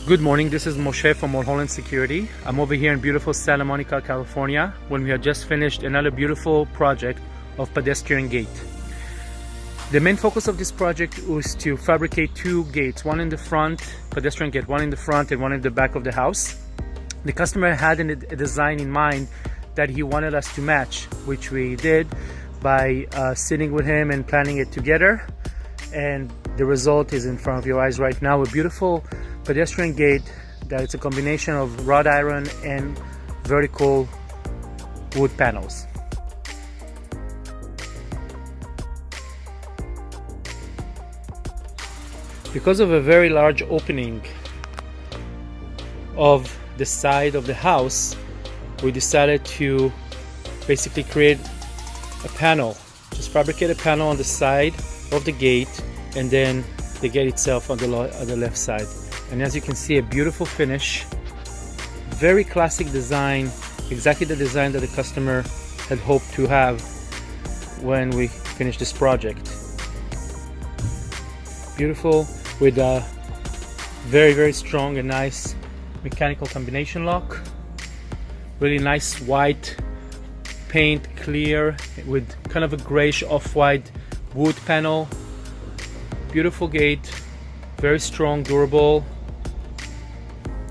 Good morning, this is Moshe from Mulholland Security. I'm over here in beautiful Santa Monica, California, when we had just finished another beautiful project of pedestrian gate. The main focus of this project was to fabricate two gates, one in the front, pedestrian gate, one in the front and one in the back of the house. The customer had a design in mind that he wanted us to match, which we did by sitting with him and planning it together. And the result is in front of your eyes right now, a beautiful pedestrian gate that it's a combination of wrought iron and vertical wood panels. Because of a very large opening of the side of the house, we decided to basically create a panel, just fabricate a panel on the side of the gate and then the gate itself on the left side. And as you can see, a beautiful finish, very classic design, exactly the design that the customer had hoped to have when we finished this project. Beautiful, with a very strong and nice mechanical combination lock. Really nice white paint, clear with kind of a grayish off-white wood panel. Beautiful gate, very strong, durable.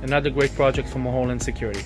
Another great project from Mulholland Security.